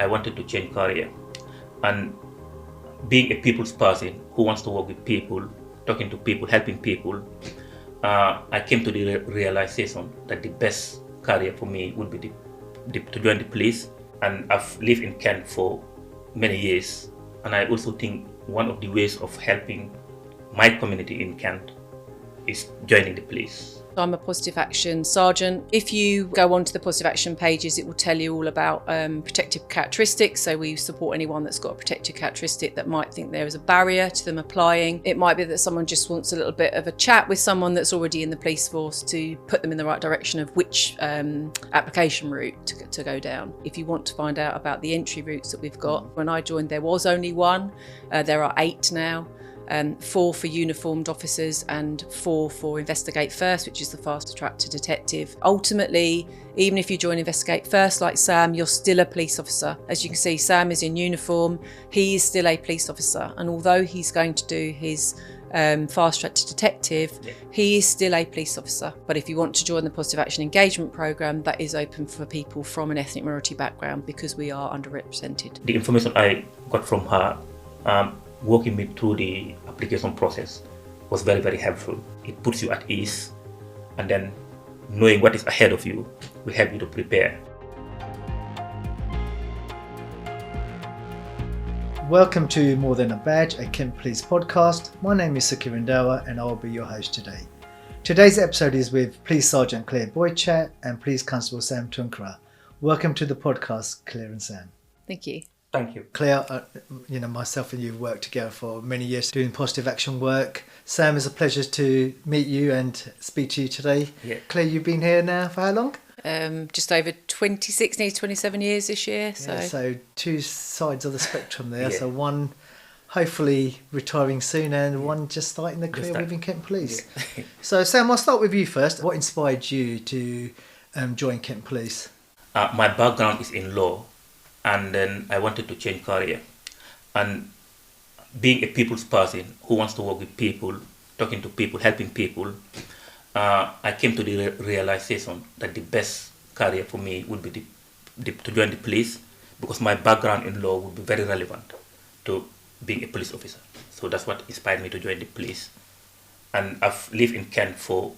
I wanted to change career. And being a people's person who wants to work with people, talking to people, helping people, I came to the realization that the best career for me would be to join the police. And I've lived in Kent for many years. And I also think one of the ways of helping my community in Kent is joining the police. I'm a positive action sergeant. If you go onto the positive action pages, it will tell you all about protective characteristics. So we support anyone that's got a protective characteristic that might think there is a barrier to them applying. It might be that someone just wants a little bit of a chat with someone that's already in the police force to put them in the right direction of which application route to go down. If you want to find out about the entry routes that we've got, when I joined there was only one. There are 8 now. 4 for uniformed officers and 4 for Investigate First, which is the fast track to detective. Ultimately, even if you join Investigate First, like Sam, you're still a police officer. As you can see, Sam is in uniform. He is still a police officer. And although he's going to do his fast track to detective, he is still a police officer. But if you want to join the Positive Action Engagement Programme, that is open for people from an ethnic minority background because we are underrepresented. The information I got from her, walking me through the application process, was very, very helpful. It puts you at ease, and then knowing what is ahead of you will help you to prepare. Welcome to More Than a Badge, a Kent Police podcast. My name is Suki, Randhawa, and I will be your host today. Today's episode is with Police Sergeant Clare Boichat and Police Constable Sam Tunkara. Welcome to the podcast, Clare and Sam. Thank you. Thank you. Clare, myself and you have worked together for many years doing positive action work. Sam, it's a pleasure to meet you and speak to you today. Yeah. Clare, you've been here now for how long? Just over 26, nearly 27 years this year. So 2 sides of the spectrum there. Yeah. So one hopefully retiring soon and one just starting the career within Kent Police. Yeah. So Sam, I'll start with you first. What inspired you to join Kent Police? My background is in law, and then I wanted to change career. And being a people's person who wants to work with people, talking to people, helping people, I came to the realization that the best career for me would be to join the police, because my background in law would be very relevant to being a police officer. So that's what inspired me to join the police. And I've lived in Kent for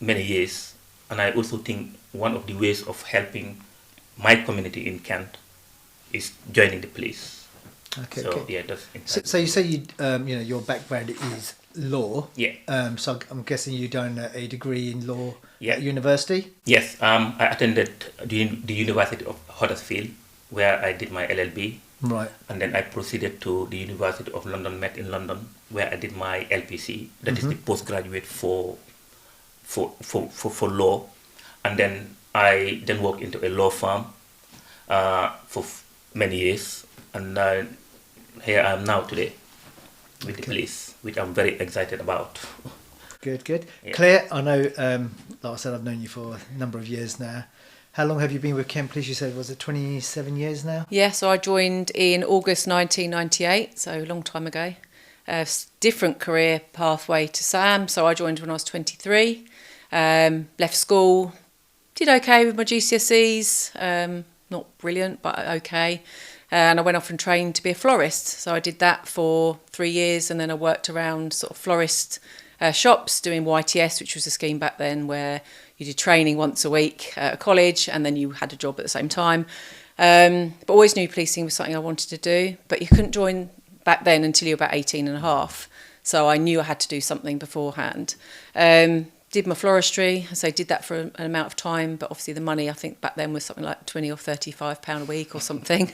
many years, and I also think one of the ways of helping my community in Kent is joining the police. Okay. Yeah, that's. So you say your background is law. Yeah. So I'm guessing you done a degree in law Yeah. at university. Yes. I attended the University of Huddersfield, where I did my LLB. Right. And then I proceeded to the University of London Met in London, where I did my LPC. That is the postgraduate for law. And then I worked into a law firm for many years, and here I am now today with the police, which I'm very excited about. Good. Yeah. Clare, I know, like I said, I've known you for a number of years now. How long have you been with Kent Police? You said, was it 27 years now? Yeah, so I joined in August 1998, so a long time ago. Different career pathway to Sam. So I joined when I was 23, left school, did okay with my GCSEs, not brilliant, but okay. And I went off and trained to be a florist. So I did that for 3 years, and then I worked around sort of florist shops doing YTS, which was a scheme back then where you did training once a week at a college and then you had a job at the same time. But always knew policing was something I wanted to do, but you couldn't join back then until you were about 18 and a half. So I knew I had to do something beforehand. Did my floristry, so I did that for an amount of time, but obviously the money I think back then was something like £20 or £35 a week or something,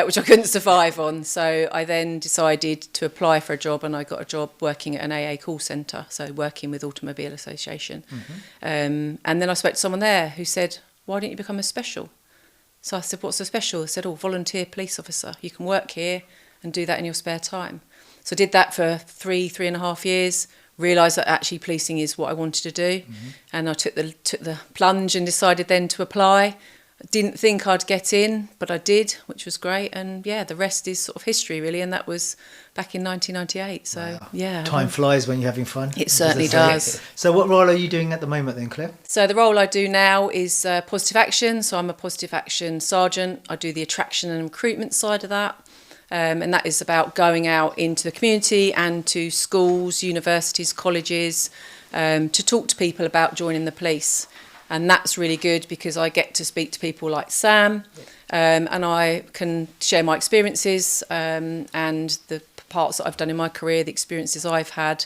which I couldn't survive on. So I then decided to apply for a job, and I got a job working at an AA call centre, so working with Automobile Association. And then I spoke to someone there who said, why don't you become a special? So I said, what's a special? They said, volunteer police officer. You can work here and do that in your spare time. So I did that for 3.5 years. Realised that actually policing is what I wanted to do, and I took the plunge and decided then to apply. Didn't think I'd get in, but I did, which was great. And yeah, the rest is sort of history, really. And that was back in 1998. So Wow. yeah. Time flies when you're having fun. It certainly does. So what role are you doing at the moment then, Claire? So the role I do now is positive action. So I'm a positive action sergeant. I do the attraction and recruitment side of that. And that is about going out into the community and to schools, universities, colleges, to talk to people about joining the police. And that's really good because I get to speak to people like Sam, and I can share my experiences and the parts that I've done in my career, the experiences I've had,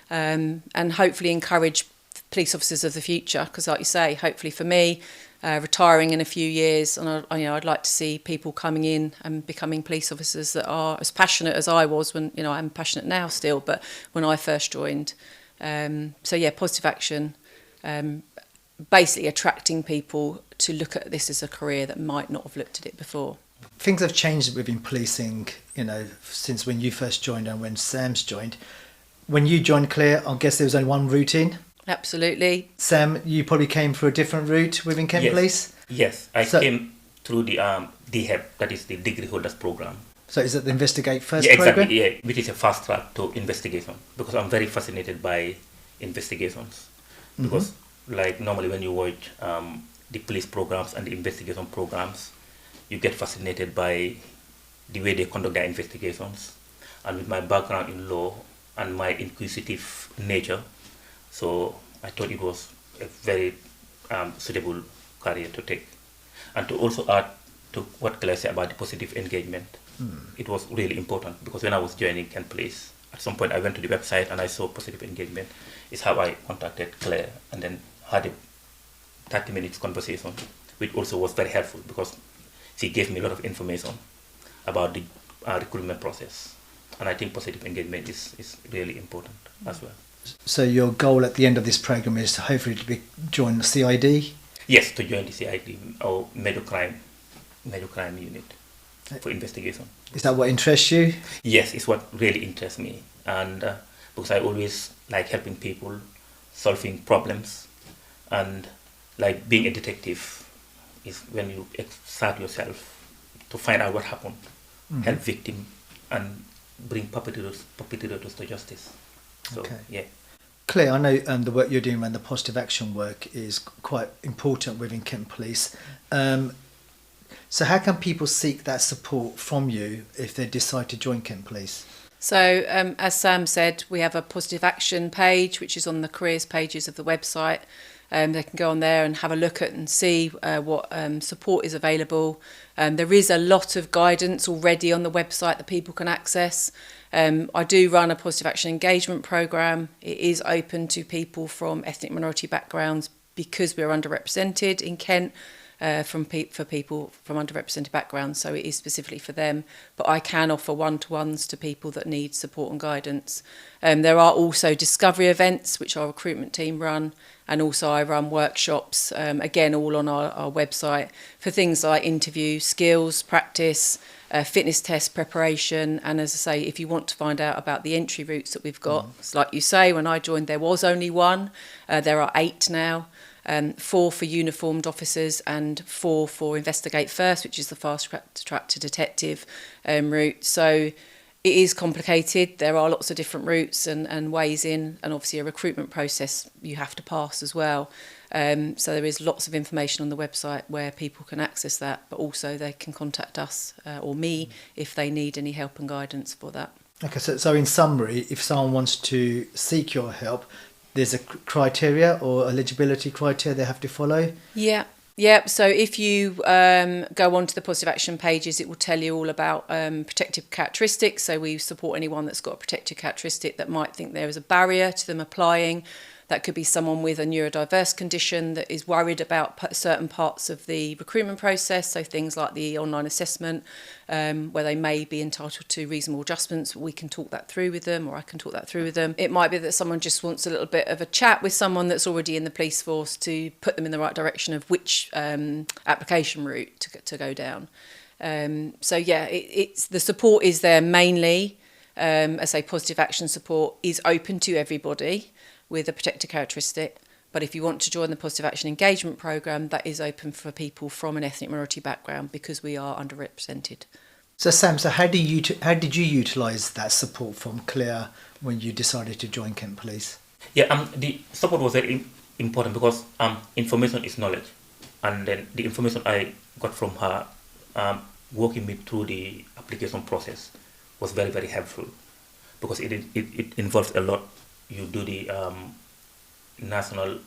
and hopefully encourage police officers of the future. Because, like you say, hopefully for me, retiring in a few years, and I'd like to see people coming in and becoming police officers that are as passionate as I was when, I'm passionate now still, but when I first joined. So yeah, positive action. Basically attracting people to look at this as a career that might not have looked at it before. Things have changed within policing, since when you first joined and when Sam's joined. When you joined, Claire, I guess there was only one route in. Absolutely. Sam, you probably came through a different route within Kent Police? Yes, I came through the DHEP, that is the Degree Holders Program. So is it the Investigate First Exactly, program? yeah, which is a fast track to investigation, because I'm very fascinated by investigations. Because like normally when you watch the police programs and the investigation programs, you get fascinated by the way they conduct their investigations. And with my background in law and my inquisitive nature, so I thought it was a very suitable career to take. And to also add to what Claire said about the positive engagement, it was really important because when I was joining Kent Police, at some point I went to the website and I saw positive engagement. It's how I contacted Claire and then had a 30 minutes conversation, which also was very helpful because she gave me a lot of information about the recruitment process. And I think positive engagement is really important as well. So your goal at the end of this program is hopefully to join the CID? Yes, to join the CID or major crime unit for investigation. Is that what interests you? Yes, it's what really interests me. And because I always like helping people, solving problems, and like being a detective is when you exert yourself to find out what happened, help victim, and bring perpetrators to justice. So, Okay. yeah. Claire, I know the work you're doing around the positive action work is quite important within Kent Police. So how can people seek that support from you if they decide to join Kent Police? So as Sam said, we have a positive action page, which is on the careers pages of the website. They can go on there and have a look at and see what support is available. There is a lot of guidance already on the website that people can access. I do run a positive action engagement programme. It is open to people from ethnic minority backgrounds because we're underrepresented in Kent. For people from underrepresented backgrounds, so it is specifically for them. But I can offer one-to-ones to people that need support and guidance. There are also discovery events, which our recruitment team run, and also I run workshops, again, all on our website, for things like interview skills, practice, fitness test preparation. And as I say, if you want to find out about the entry routes that we've got, it's like you say, when I joined there was only one, there are 8 now. 4 for uniformed officers and 4 for Investigate First, which is the fast track to detective route. So it is complicated. There are lots of different routes and ways in, and obviously a recruitment process you have to pass as well. So there is lots of information on the website where people can access that, but also they can contact us or me if they need any help and guidance for that. Okay, so in summary, if someone wants to seek your help, there's a criteria or eligibility criteria they have to follow? Yeah. So if you go onto the positive action pages, it will tell you all about protective characteristics. So we support anyone that's got a protective characteristic that might think there is a barrier to them applying. That could be someone with a neurodiverse condition that is worried about certain parts of the recruitment process, so things like the online assessment, where they may be entitled to reasonable adjustments. We can talk that through with them, or I can talk that through with them. It might be that someone just wants a little bit of a chat with someone that's already in the police force to put them in the right direction of which application route to go down. So yeah, it's the support is there mainly. I say positive action support is open to everybody with a protected characteristic, But if you want to join the Positive Action Engagement Programme, that is open for people from an ethnic minority background because we are underrepresented. So Sam, how did you utilise that support from Claire when you decided to join Kent Police? Yeah, the support was very important because information is knowledge, and then the information I got from her, walking me through the application process, was very, very helpful because it involves a lot. You do the national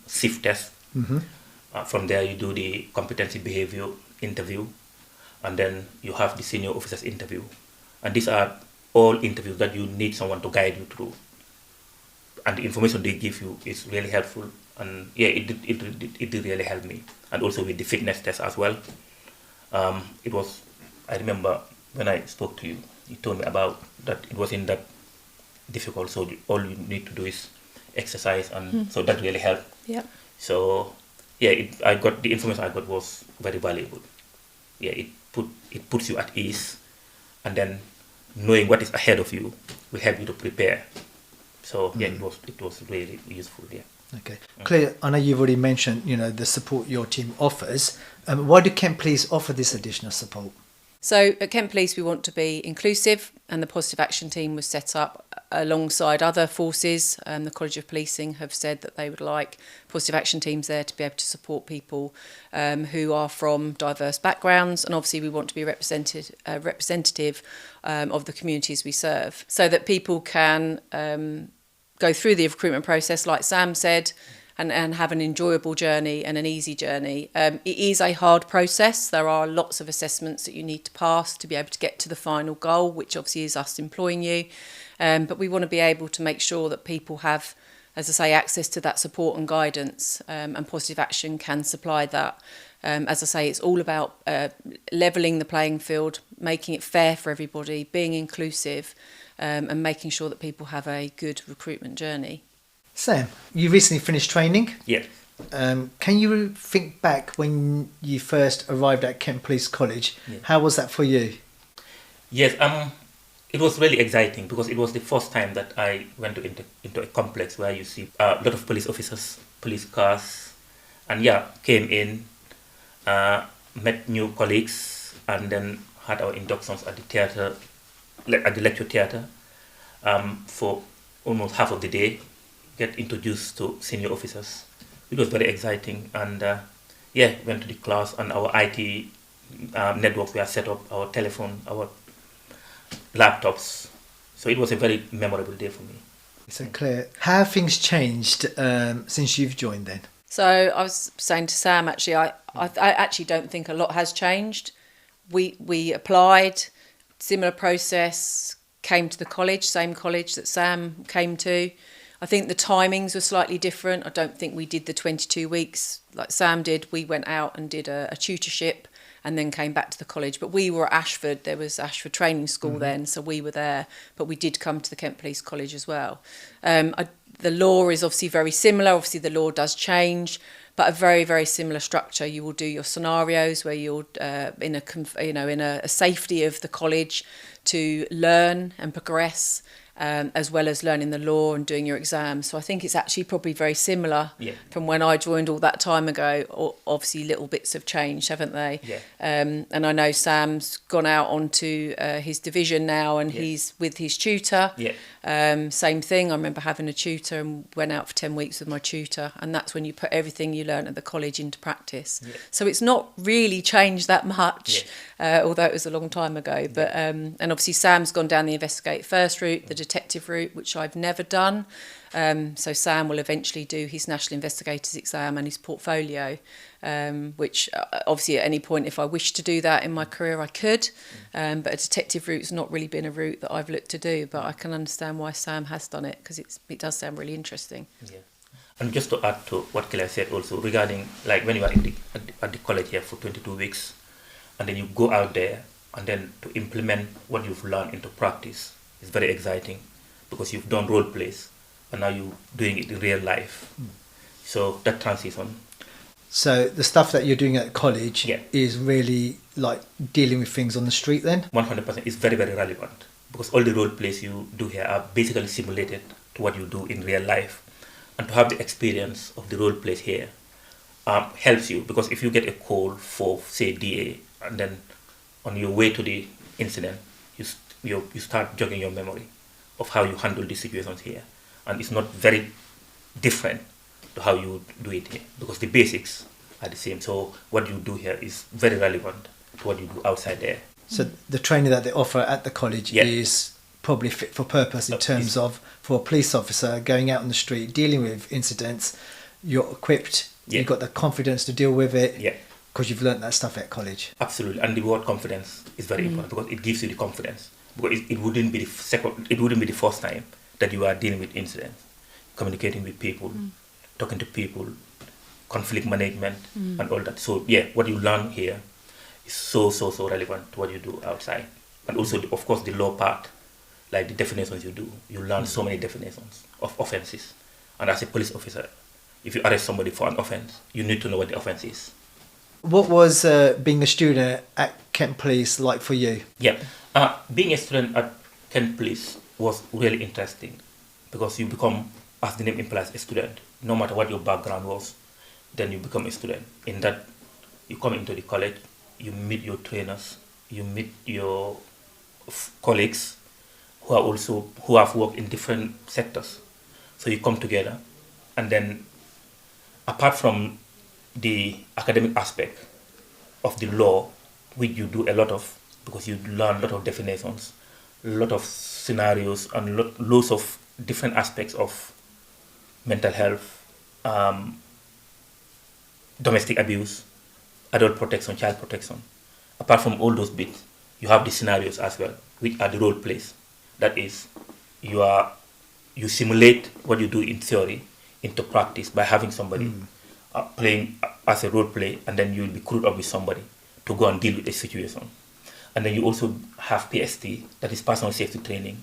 SIF test. From there, you do the competency behavior interview, and then you have the senior officers interview. And these are all interviews that you need someone to guide you through. And the information they give you is really helpful. And yeah, it did really help me. And also with the fitness test as well. I remember when I spoke to you, you told me about that it wasn't that difficult. So all you need to do is exercise, and so that really helped. Yeah. So yeah, the information I got was very valuable. Yeah, it puts you at ease, and then knowing what is ahead of you will help you to prepare. So yeah, it was really useful. Yeah. Okay, Claire, I know you've already mentioned the support your team offers. Why do Kent Police offer this additional support? So at Kent Police we want to be inclusive, and the Positive Action Team was set up alongside other forces. The College of Policing have said that they would like Positive Action Teams there to be able to support people who are from diverse backgrounds, and obviously we want to be representative of the communities we serve, so that people can go through the recruitment process, like Sam said, and have an enjoyable journey and an easy journey. It is a hard process. There are lots of assessments that you need to pass to be able to get to the final goal, which obviously is us employing you. But we want to be able to make sure that people have, as I say, access to that support and guidance, and Positive Action can supply that. As I say, it's all about levelling the playing field, making it fair for everybody, being inclusive, and making sure that people have a good recruitment journey. Sam, you recently finished training. Yeah. Can you think back when you first arrived at Kent Police College? Yeah. How was that for you? Yes, it was really exciting because it was the first time that I went into a complex where you see a lot of police officers, police cars, and came in, met new colleagues, and then had our inductions at the theatre, at the lecture theatre, for almost half of the day. Get introduced to senior officers. It was very exciting, and went to the class, and our IT networks were set up, our telephone, our laptops. So it was a very memorable day for me. So Claire, how have things changed since you've joined then? So I was saying to Sam, actually, I actually don't think a lot has changed. We applied, similar process, came to the college, same college that Sam came to. I think the timings were slightly different. I don't think we did the 22 weeks like Sam did. We went out and did a tutorship and then came back to the college. But we were at Ashford. There was Ashford Training School then, so we were there. But we did come to the Kent Police College as well. The law is obviously very similar. Obviously, the law does change, but a very, very similar structure. You will do your scenarios where you're in a safety of the college to learn and progress, as well as learning the law and doing your exams. So I think it's actually probably very similar from when I joined all that time ago. Obviously, little bits have changed, haven't they? Yeah. And I know Sam's gone out onto his division now, and he's with his tutor. Yeah. Same thing. I remember having a tutor and went out for 10 weeks with my tutor, and that's when you put everything you learn at the college into practice. Yeah. So it's not really changed that much, although it was a long time ago. But and obviously Sam's gone down the investigate first route, the detective route, which I've never done. So Sam will eventually do his National Investigators exam and his portfolio, which obviously at any point if I wish to do that in my career I could, but a detective route's not really been a route that I've looked to do, but I can understand why Sam has done it because it does sound really interesting. Yeah. And just to add to what Claire said also regarding like when you are at the college here for 22 weeks and then you go out there and then to implement what you've learned into practice is very exciting because you've done role plays and now you're doing it in real life. So that transition. So the stuff that you're doing at college Yeah. is really like dealing with things on the street then? 100% is very, very relevant because all the role plays you do here are basically simulated to what you do in real life. and to have the experience of the role plays here helps you, because if you get a call for, say, DA, and then on your way to the incident, you start jogging your memory of how you handle these situations here, and it's not very different to how you do it here, because the basics are the same. So what you do here is very relevant to what you do outside there. So the training that they offer at the college is probably fit for purpose in terms of, for a police officer going out on the street, dealing with incidents, you're equipped, you've got the confidence to deal with it, because you've learnt that stuff at college. Absolutely, and the word confidence is very important, because it gives you the confidence. Because it wouldn't be the first time that you are dealing with incidents, communicating with people, talking to people, conflict management, and all that. So what you learn here is so relevant to what you do outside. And also, of course, the law part, like the definitions you do, you learn so many definitions of offences. And as a police officer, if you arrest somebody for an offence, you need to know what the offence is. What was being a student at Kent Police like for you? Being a student at Kent Police was really interesting, because you become, as the name implies, a student. No matter what your background was, then you become a student. In that, you come into the college, you meet your trainers, you meet your colleagues who have worked in different sectors. So you come together, and then apart from the academic aspect of the law, which you do a lot of, because you learn a lot of definitions, a lot of scenarios, and loads of different aspects of mental health, domestic abuse, adult protection, child protection. Apart from all those bits, you have the scenarios as well, which are the role plays. That is, you simulate what you do in theory into practice by having somebody playing as a role play, and then you will be crewed up with somebody to go and deal with a situation. And then you also have PST, that is personal safety training,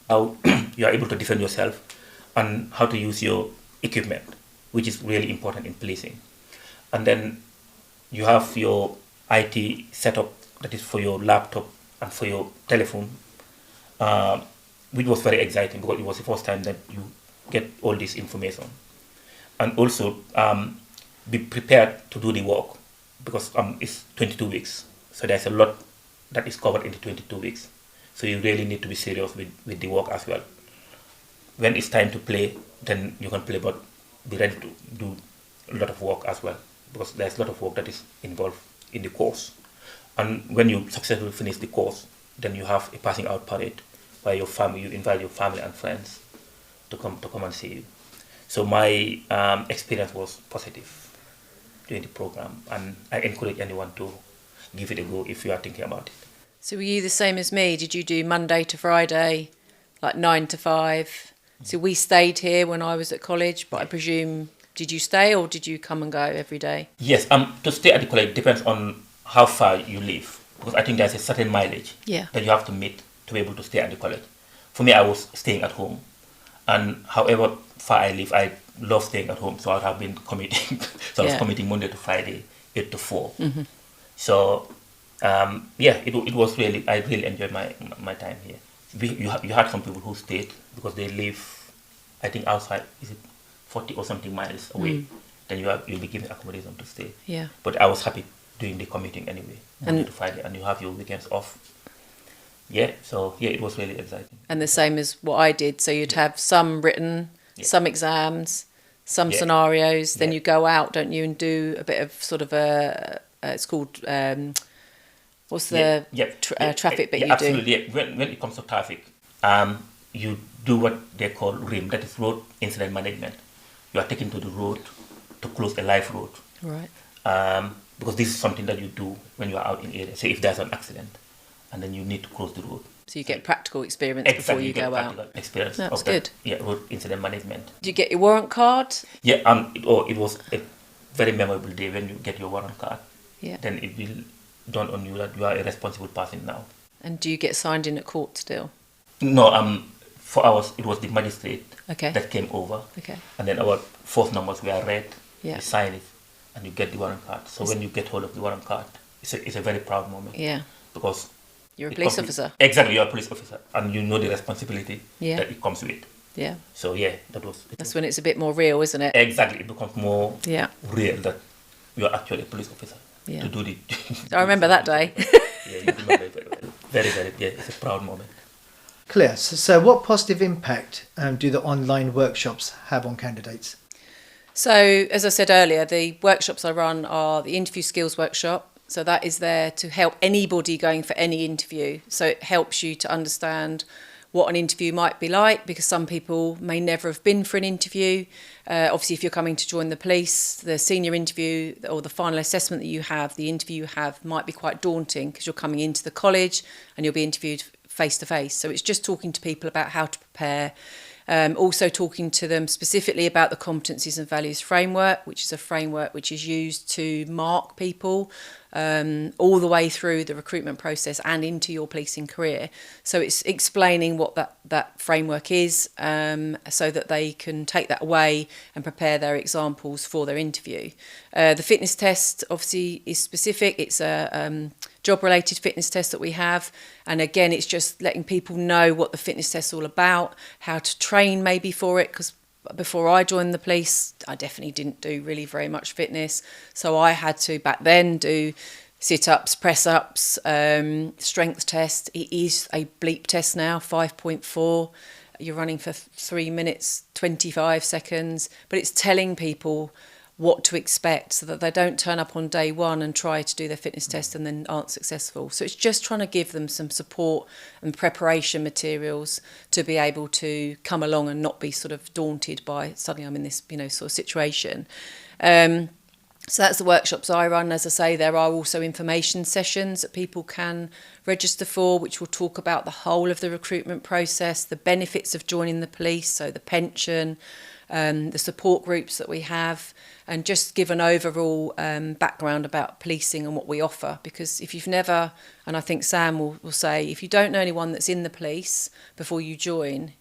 how you are able to defend yourself, and how to use your equipment, which is really important in policing. And then you have your IT setup, that is for your laptop and for your telephone, which was very exciting, because it was the first time that you get all this information. And also be prepared to do the work, because it's 22 weeks. So there's a lot that is covered in the 22 weeks. So you really need to be serious with the work as well. When it's time to play, then you can play, but be ready to do a lot of work as well, because there's a lot of work that is involved in the course. And when you successfully finish the course, then you have a passing out parade where you invite your family and friends to come and see you. So my experience was positive during the program, and I encourage anyone to give it a go if you are thinking about it. So were you the same as me? Did you do Monday to Friday, like 9 to 5? So we stayed here when I was at college, but I presume, did you stay or did you come and go every day? Yes, to stay at the college depends on how far you live, because I think there's a certain mileage that you have to meet to be able to stay at the college. For me, I was staying at home, and however far I live, I love staying at home, so I have been commuting. So I was commuting Monday to Friday, 8 to 4. So it was really, I really enjoyed my time here. You had some people who stayed because they live, I think, outside, is it 40 or something miles away? Then you'll be given accommodation to stay. Yeah. But I was happy doing the commuting anyway, Monday to Friday, and you have your weekends off. So it was really exciting. And the same as what I did. So you'd have some written, some exams, some scenarios. Then you go out, don't you, and do a bit of sort of it's called what's the traffic bit you absolutely. do? When it comes to traffic, you do what they call RIM, that is road incident management. You are taken to the road to close a live road. Right. Because this is something that you do when you are out in area. Say if there's an accident, and then you need to close the road. So you get practical experience before you go out. Experience. That's of good. That, road incident management. Do you get your warrant card? Yeah, it was a very memorable day when you get your warrant card. Yeah. Then it will dawn on you that you are a responsible person now. And do you get signed in at court still? No, for ours it was the magistrate Okay. that came over. Okay. And then our fourth numbers were read. Yeah. You sign it, and you get the warrant card. So when you get hold of the warrant card, it's a very proud moment. Yeah. Because you're a police officer. Exactly, you're a police officer, and you know the responsibility Yeah. that it comes with. Yeah. So yeah, That's when it's a bit more real, isn't it? exactly, it becomes more Yeah. real that you are actually a police officer Yeah. to do the. I remember that day. Yeah, you remember it very well. Very, very. Yeah, it's a proud moment. Claire, so what positive impact do the online workshops have on candidates? So, as I said earlier, the workshops I run are the interview skills workshop. So that is there to help anybody going for any interview. So it helps you to understand what an interview might be like, because some people may never have been for an interview. Obviously, if you're coming to join the police, the senior interview or the final assessment that you have, the interview you have might be quite daunting because you're coming into the college and you'll be interviewed face to face. So it's just talking to people about how to prepare. Also talking to them specifically about the competencies and values framework, which is a framework which is used to mark people all the way through the recruitment process and into your policing career. So it's explaining what that framework is, so that they can take that away and prepare their examples for their interview. The fitness test obviously is specific. It's a job-related fitness test that we have, and again it's just letting people know what the fitness test is all about, how to train maybe for it, because before I joined the police I definitely didn't do really very much fitness, so I had to back then do sit-ups, press-ups, strength test. It is a bleep test now, 5.4. You're running for 3 minutes 25 seconds, but it's telling people what to expect so that they don't turn up on day one and try to do their fitness test and then aren't successful. So it's just trying to give them some support and preparation materials to be able to come along and not be sort of daunted by suddenly I'm in this, sort of situation. So that's the workshops I run. As I say, there are also information sessions that people can register for, which will talk about the whole of the recruitment process, the benefits of joining the police, so the pension, the support groups that we have, and just give an overall background about policing and what we offer. Because if you've never, and I think Sam will say, if you don't know anyone that's in the police before you join,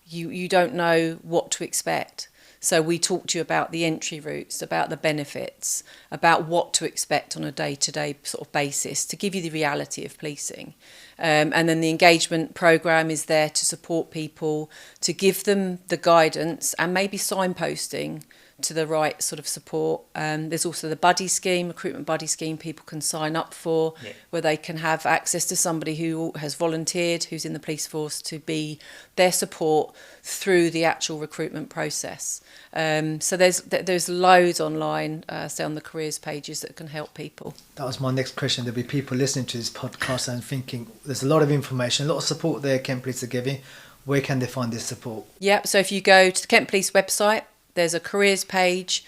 you don't know what to expect. So we talk to you about the entry routes, about the benefits, about what to expect on a day-to-day sort of basis to give you the reality of policing. And then the engagement programme is there to support people, to give them the guidance and maybe signposting to the right sort of support. There's also the buddy scheme, recruitment buddy scheme people can sign up for, where they can have access to somebody who has volunteered, who's in the police force, to be their support through the actual recruitment process. So there's loads online, say on the careers pages, that can help people. That was my next question. There'll be people listening to this podcast and thinking there's a lot of information, a lot of support there Kent Police are giving. Where can they find this support? Yeah, so if you go to the Kent Police website, there's a careers page.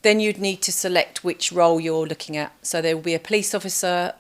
Then you'd need to select which role you're looking at. So there will be a police officer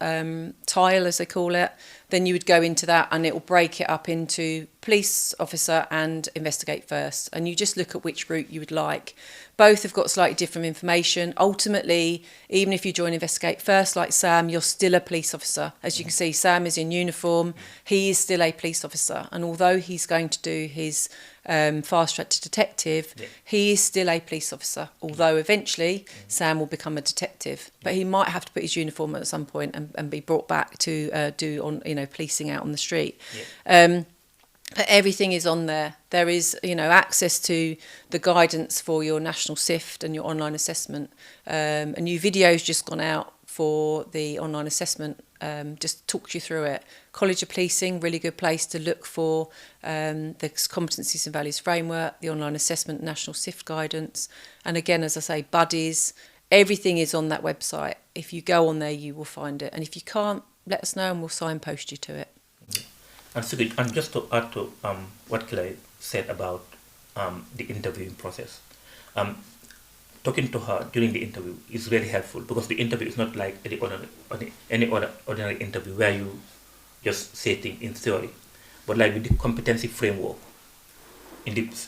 tile, as they call it. Then you would go into that and it will break it up into police officer and investigate first. And you just look at which route you would like. Both have got slightly different information. Ultimately, even if you join investigate first, like Sam, you're still a police officer. As you can see, Sam is in uniform. He is still a police officer. And although he's going to do his fast track to detective, he is still a police officer, although eventually Sam will become a detective, but he might have to put his uniform at some point and be brought back to do on policing out on the street. But everything is on there. There is access to the guidance for your national SIFT and your online assessment. A new video's just gone out for the online assessment, just talks you through it. College of Policing, really good place to look for the competencies and values framework, the online assessment, national SIFT guidance. And again, as I say, buddies, everything is on that website. If you go on there, you will find it. And if you can't, let us know and we'll signpost you to it. And Suki, and just to add to what Claire said about the interviewing process, talking to her during the interview is really helpful, because the interview is not like any other ordinary interview where you just say things in theory, but like with the competency framework,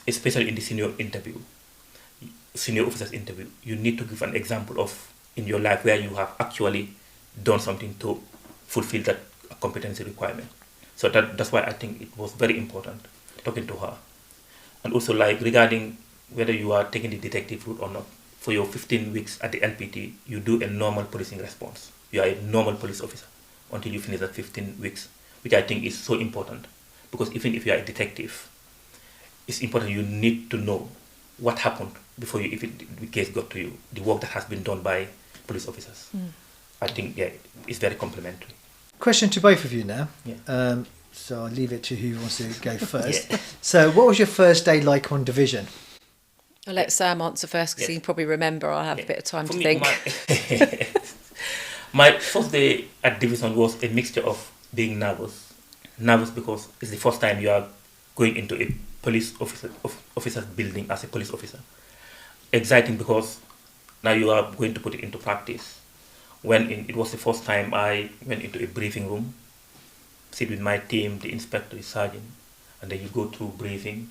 especially in the senior officer's interview, you need to give an example of in your life where you have actually done something to fulfill that competency requirement. So that's why I think it was very important talking to her. And also, like, regarding whether you are taking the detective route or not, for your 15 weeks at the LPT, you do a normal policing response. You are a normal police officer until you finish that 15 weeks, which I think is so important. Because even if you are a detective, it's important you need to know what happened before you, if the case got to you, the work that has been done by police officers. I think, yeah, it's very complementary. Question to both of you now. Yeah. So I'll leave it to who wants to go first. Yeah. So what was your first day like on division? I'll let Sam answer first because he can probably remember. I'll have a bit of time to think. My first day at division was a mixture of being nervous because it's the first time you are going into a police officer's building as a police officer. Exciting because now you are going to put it into practice. It was the first time I went into a briefing room, sit with my team, the inspector, the sergeant, and then you go through briefing.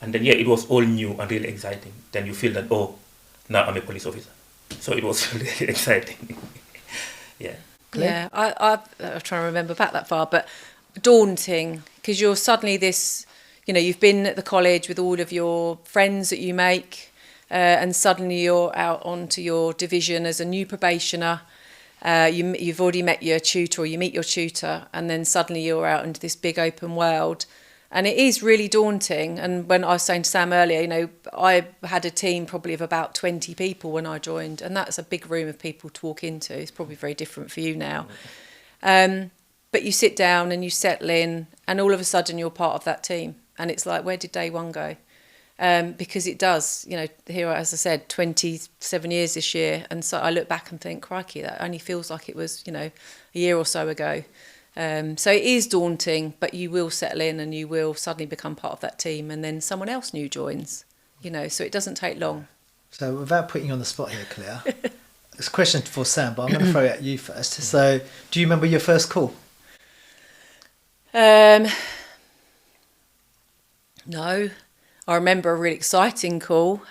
And then, it was all new and really exciting. Then you feel that, oh, now I'm a police officer. So it was really exciting. Yeah. Yeah, I'm trying to remember back that far, but daunting because you're suddenly this, you've been at the college with all of your friends that you make, and suddenly you're out onto your division as a new probationer. You've already met your tutor, or you meet your tutor, and then suddenly you're out into this big open world. And it is really daunting. And when I was saying to Sam earlier, I had a team probably of about 20 people when I joined, and that's a big room of people to walk into. It's probably very different for you now. But you sit down and you settle in, and all of a sudden you're part of that team. And it's like, where did day one go? Because it does, here, as I said, 27 years this year. And so I look back and think, crikey, that only feels like it was, a year or so ago. So it is daunting, but you will settle in and you will suddenly become part of that team, and then someone else new joins, so it doesn't take long. So without putting you on the spot here, Claire, it's a question for Sam, but I'm going to throw it at you first. So do you remember your first call? No. I remember a really exciting call.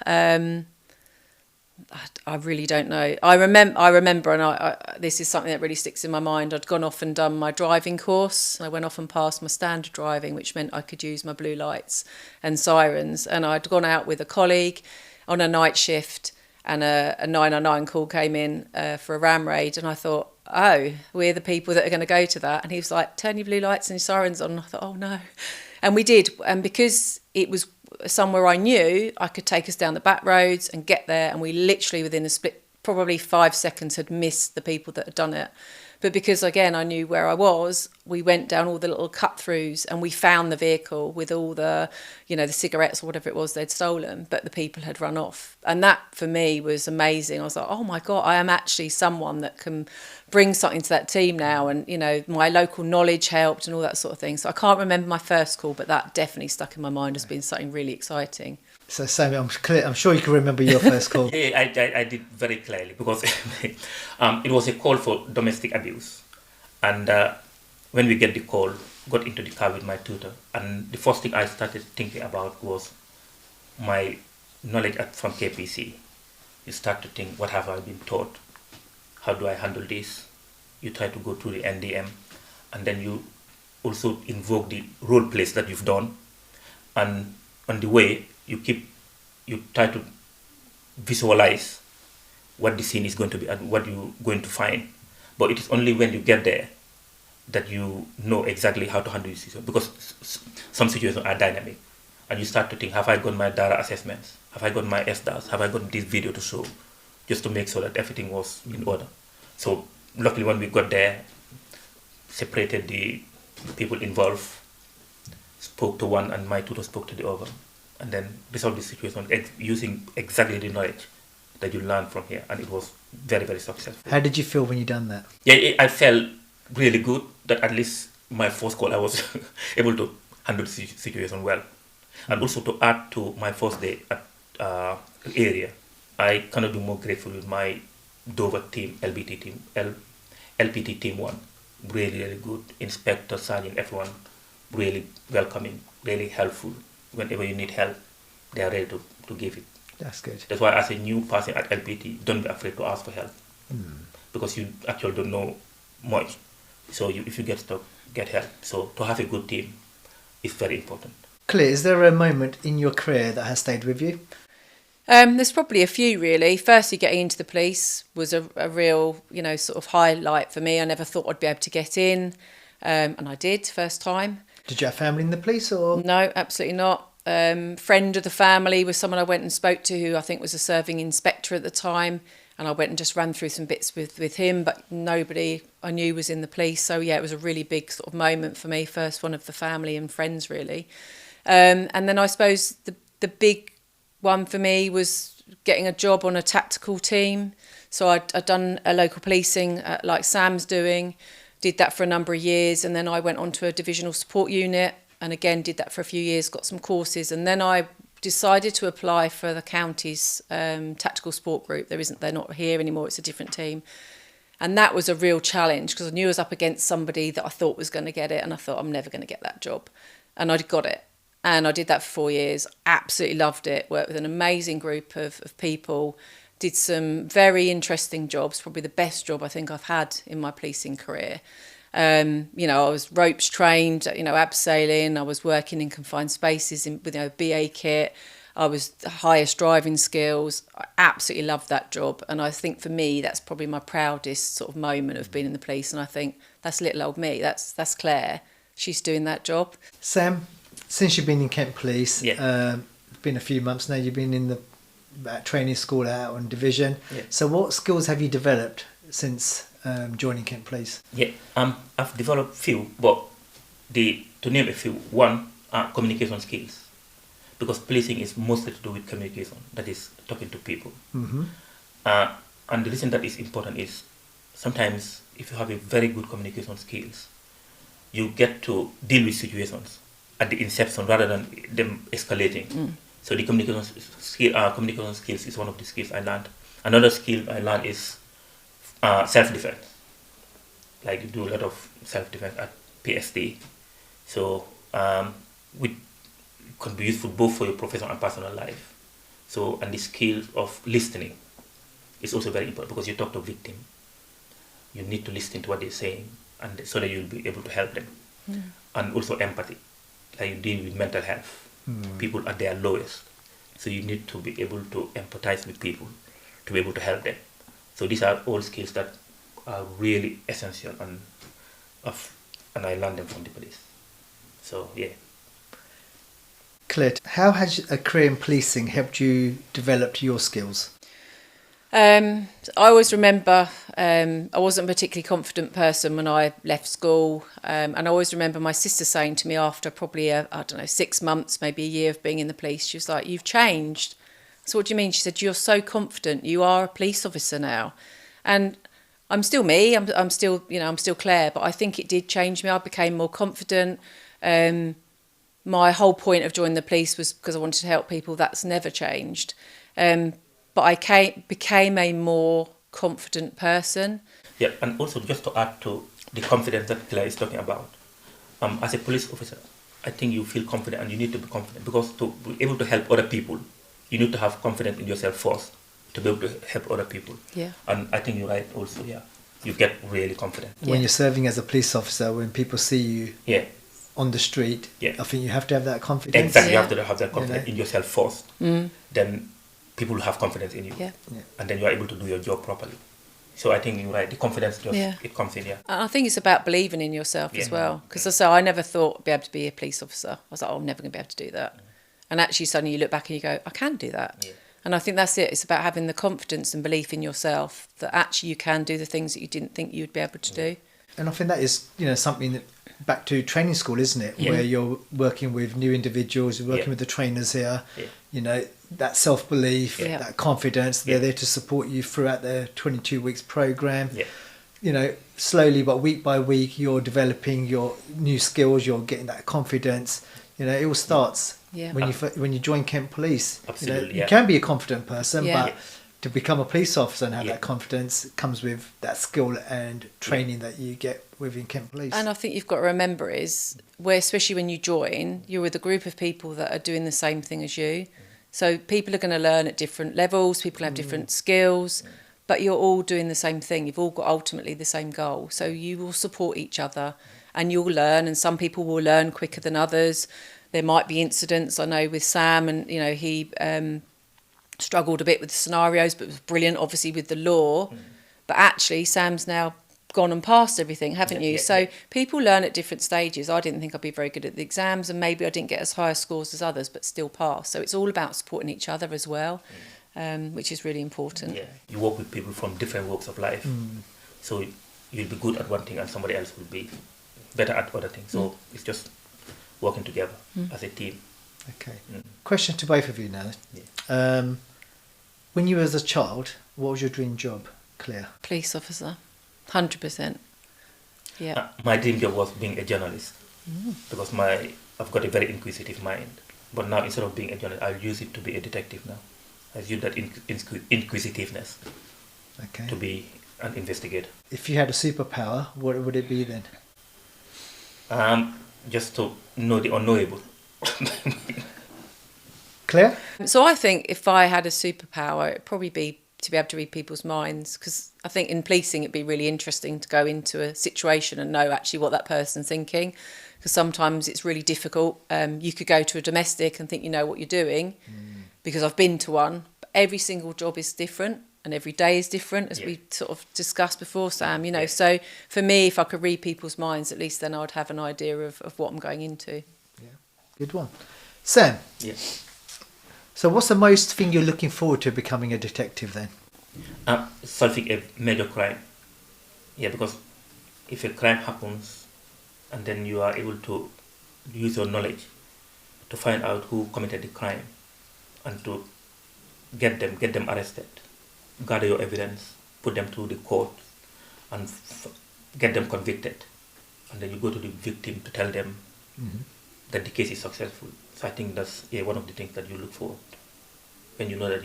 I really don't know. I remember, and this is something that really sticks in my mind. I'd gone off and done my driving course. I went off and passed my standard driving, which meant I could use my blue lights and sirens. And I'd gone out with a colleague on a night shift, and a 999 call came in for a ram raid. And I thought, oh, we're the people that are going to go to that. And he was like, turn your blue lights and your sirens on. And I thought, oh no. And we did. And because it was somewhere I knew, I could take us down the back roads and get there, and we literally within a split, probably 5 seconds, had missed the people that had done it. But because, again, I knew where I was, we went down all the little cut-throughs and we found the vehicle with all the, the cigarettes or whatever it was they'd stolen, but the people had run off. And that, for me, was amazing. I was like, oh, my God, I am actually someone that can bring something to that team now. And, my local knowledge helped and all that sort of thing. So I can't remember my first call, but that definitely stuck in my mind as being something really exciting. So, Sammy, I'm sure you can remember your first call. Yeah, I did very clearly because it was a call for domestic abuse. And when we get the call, got into the car with my tutor. And the first thing I started thinking about was my knowledge from KPC. You start to think, what have I been taught? How do I handle this? You try to go through the NDM. And then you also invoke the role plays that you've done. And on the way, you try to visualize what the scene is going to be and what you're going to find. But it is only when you get there that you know exactly how to handle the situation, because some situations are dynamic. And you start to think, have I got my data assessments? Have I got my SDAs? Have I got this video to show? Just to make sure that everything was in order. So luckily when we got there, separated the people involved, spoke to one, and my tutor spoke to the other. And then resolve the situation using exactly the knowledge that you learn from here. And it was very, very successful. How did you feel when you done that? Yeah, I felt really good that at least my first call I was able to handle the situation well. And also to add to my first day at area, I cannot be more grateful with my Dover team, LPT team 1. Really, really good. Inspector, sergeant, everyone really welcoming, really helpful. Whenever you need help, they are ready to give it. That's good. That's why as a new person at LPT, don't be afraid to ask for help. Because you actually don't know much. So if you get stuck, get help. So to have a good team is very important. Claire, is there a moment in your career that has stayed with you? There's probably a few, really. Firstly, getting into the police was a real, sort of highlight for me. I never thought I'd be able to get in, and I did first time. Did you have family in the police or? No, absolutely not. Friend of the family was someone I went and spoke to who I think was a serving inspector at the time, and I went and just ran through some bits with him, but nobody I knew was in the police. So yeah, it was a really big sort of moment for me, first one of the family and friends really. And then I suppose the big one for me was getting a job on a tactical team. So I'd done a local policing like Sam's doing, did that for a number of years, and then I went on to a divisional support unit and again did that for a few years, got some courses, and then I decided to apply for the county's tactical sport group. They're not here anymore, it's a different team. And that was a real challenge because I knew I was up against somebody that I thought was going to get it, and I thought I'm never going to get that job. And I got it. And I did that for 4 years, absolutely loved it, worked with an amazing group of people, did some very interesting jobs, probably the best job I think I've had in my policing career. I was ropes trained, abseiling, I was working in confined spaces with BA kit, I was the highest driving skills. I absolutely loved that job. And I think for me, that's probably my proudest sort of moment of being in the police. And I think that's little old me, that's Claire, she's doing that job. Sam, since you've been in Kent Police, Yeah. it's been a few months now, you've been in the training school out on division. Yeah. So what skills have you developed since joining Kent Police? Yeah, I've developed few, but to name a few, one, communication skills, because policing is mostly to do with communication, that is talking to people. Mm-hmm. And the reason that is important is sometimes if you have a very good communication skills, you get to deal with situations at the inception rather than them escalating. Mm. So the communication skills is one of the skills I learned. Another skill I learned is self-defense. Like you do a lot of self-defense at PSD. So it can be useful both for your professional and personal life. So, and the skill of listening is also very important because you talk to a victim. You need to listen to what they're saying, and so that you'll be able to help them. Mm. And also empathy. Like you deal with mental health. People at their lowest. So you need to be able to empathize with people to be able to help them. So these are all skills that are really essential, and I learned them from the police. So yeah. Claire, how has a career in policing helped you develop your skills? I always remember I wasn't a particularly confident person when I left school, and I always remember my sister saying to me after probably 6 months, maybe a year of being in the police, she was like, "You've changed." So what do you mean? She said, "You're so confident. You are a police officer now." And I'm still me. I'm still Claire, but I think it did change me. I became more confident. My whole point of joining the police was because I wanted to help people. That's never changed. But I became a more confident person. Yeah, and also just to add to the confidence that Claire is talking about, as a police officer, I think you feel confident, and you need to be confident because to be able to help other people, you need to have confidence in yourself first to be able to help other people. Yeah. And I think you're right also, yeah. You get really confident. When you're serving as a police officer, when people see you Yeah. on the street, Yeah. I think you have to have that confidence. Exactly, Yeah. you have to have that confidence in yourself first. Then people will have confidence in you. Yeah. And then you are able to do your job properly. So I think you're right, the confidence it comes in, yeah. And I think it's about believing in yourself as Yeah. well. Because I never thought I'd be able to be a police officer. I was like, I'm never going to be able to do that. And actually suddenly you look back and you go, I can do that. Yeah. And I think that's it. It's about having the confidence and belief in yourself that actually you can do the things that you didn't think you'd be able to do. And I think that is, something that back to training school, isn't it? Yeah. Where you're working with new individuals, you're working Yeah. with the trainers here. Yeah. That self-belief, Yeah. that confidence. They're there to support you throughout the 22 weeks program. Yeah. Slowly but week by week, you're developing your new skills. You're getting that confidence. It all starts Yeah. when you join Kent Police. Absolutely, You yeah. can be a confident person, Yeah. but to become a police officer and have Yeah. that confidence comes with that skill and training that you get within Kent Police. And I think you've got to remember is where, especially when you join, you're with a group of people that are doing the same thing as you. So people are going to learn at different levels, people have different skills, but you're all doing the same thing. You've all got ultimately the same goal. So you will support each other and you'll learn, and some people will learn quicker than others. There might be incidents, I know with Sam, and he struggled a bit with the scenarios, but was brilliant obviously with the law. But actually Sam's now gone and passed everything, haven't you? Yeah, So yeah. people learn at different stages. I didn't think I'd be very good at the exams, and maybe I didn't get as high scores as others, but still pass. So it's all about supporting each other as well, which is really important. Yeah, you work with people from different walks of life, so you'll be good at one thing and somebody else will be better at other things. So it's just working together as a team. Okay. Question to both of you now. Yeah. When you were as a child, what was your dream job, Claire? Police officer, 100%. Yeah. My dream job was being a journalist because I've got a very inquisitive mind. But now instead of being a journalist, I'll use it to be a detective now. I use that inquisitiveness Okay. to be an investigator. If you had a superpower, what would it be then? Just to know the unknowable. Claire? So I think if I had a superpower, it'd probably be to be able to read people's minds, because I think in policing it'd be really interesting to go into a situation and know actually what that person's thinking, because sometimes it's really difficult. You could go to a domestic and think you know what you're doing, because I've been to one, but every single job is different and every day is different, as we sort of discussed before, Sam, you know. So for me, if I could read people's minds, at least then I'd have an idea of what I'm going into. Yeah. Good one. Sam? Yeah. So what's the most thing you're looking forward to becoming a detective then? Solving a major crime. Yeah, because if a crime happens and then you are able to use your knowledge to find out who committed the crime and to get them arrested, gather your evidence, put them through the court and get them convicted. And then you go to the victim to tell them that the case is successful. So I think that's one of the things that you look for when you know that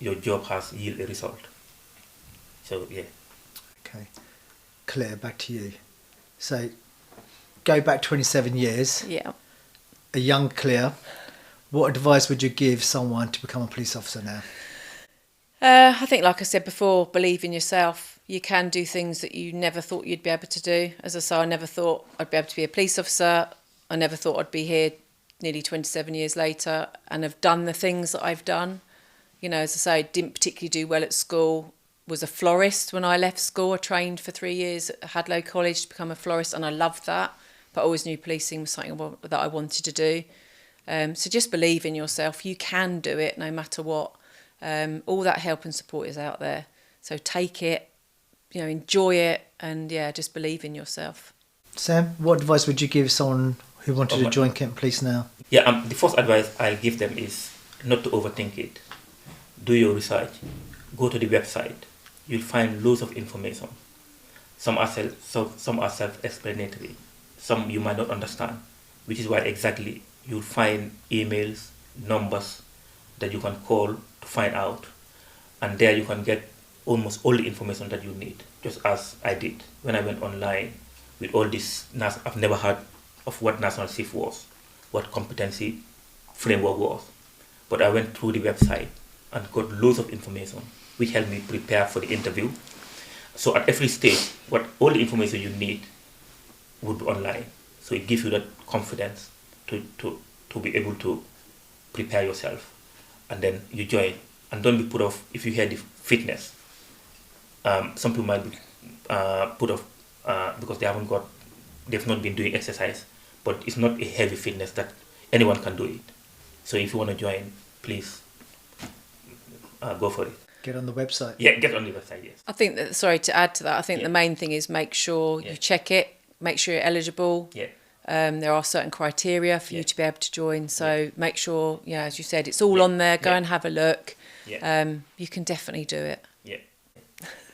your job has yielded a result. So yeah. Okay. Claire, back to you. So go back 27 years. Yeah. A young Claire. What advice would you give someone to become a police officer now? I think, like I said before, believe in yourself. You can do things that you never thought you'd be able to do. As I say, I never thought I'd be able to be a police officer. I never thought I'd be here nearly 27 years later and have done the things that I've done. You know, as I say, didn't particularly do well at school, was a florist when I left school. I trained for 3 years at Hadlow College to become a florist, and I loved that, but I always knew policing was something that I wanted to do. So just believe in yourself. You can do it no matter what. All that help and support is out there. So take it, you know, enjoy it, and yeah, just believe in yourself. Sam, what advice would you give someone who wanted to join Kent Police now? Yeah, the first advice I'll give them is not to overthink it. Do your research. Go to the website. You'll find loads of information. Some are self-explanatory. Some you might not understand, which is why exactly you'll find emails, numbers that you can call to find out. And there you can get almost all the information that you need, just as I did when I went online with all this. I've never heard of what national SIF was, what competency framework was. But I went through the website and got loads of information, which helped me prepare for the interview. So at every stage, all the information you need would be online. So it gives you that confidence to be able to prepare yourself. And then you join. And don't be put off if you hear the fitness. Some people might be put off because they've not been doing exercise. But it's not a heavy fitness that anyone can do it. So if you want to join, please go for it. Get on the website. Yeah, get on the website, yes. I think that, sorry to add to that, I think the main thing is make sure you check it, make sure you're eligible. Yeah. There are certain criteria for you to be able to join. So make sure, as you said, it's all on there. Go and have a look. Yeah. You can definitely do it. Yeah.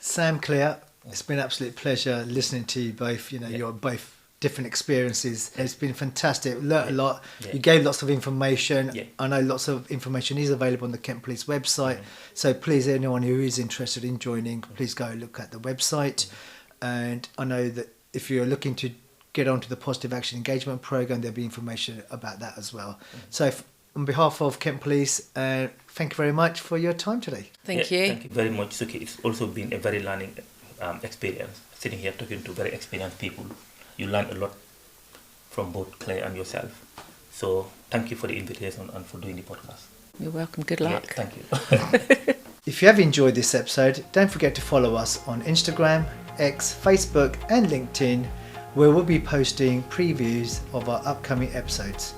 Sam, Claire, it's been an absolute pleasure listening to you both. You know, you're both different experiences. It's been fantastic. Learned a lot. Yeah. You gave lots of information. Yeah. I know lots of information is available on the Kent Police website. So please, anyone who is interested in joining, please go look at the website. And I know that if you're looking to get onto the Positive Action Engagement Programme, there'll be information about that as well. So on behalf of Kent Police, thank you very much for your time today. Thank you. Thank you very much, Suki. It's also been a very learning experience, sitting here talking to very experienced people. You learn a lot from both Claire and yourself. So thank you for the invitation and for doing the podcast. You're welcome. Good luck. Yeah, thank you. If you have enjoyed this episode, don't forget to follow us on Instagram, X, Facebook and LinkedIn, where we'll be posting previews of our upcoming episodes.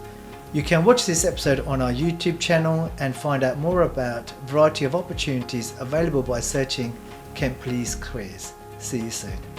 You can watch this episode on our YouTube channel and find out more about a variety of opportunities available by searching Kent Police Careers. See you soon.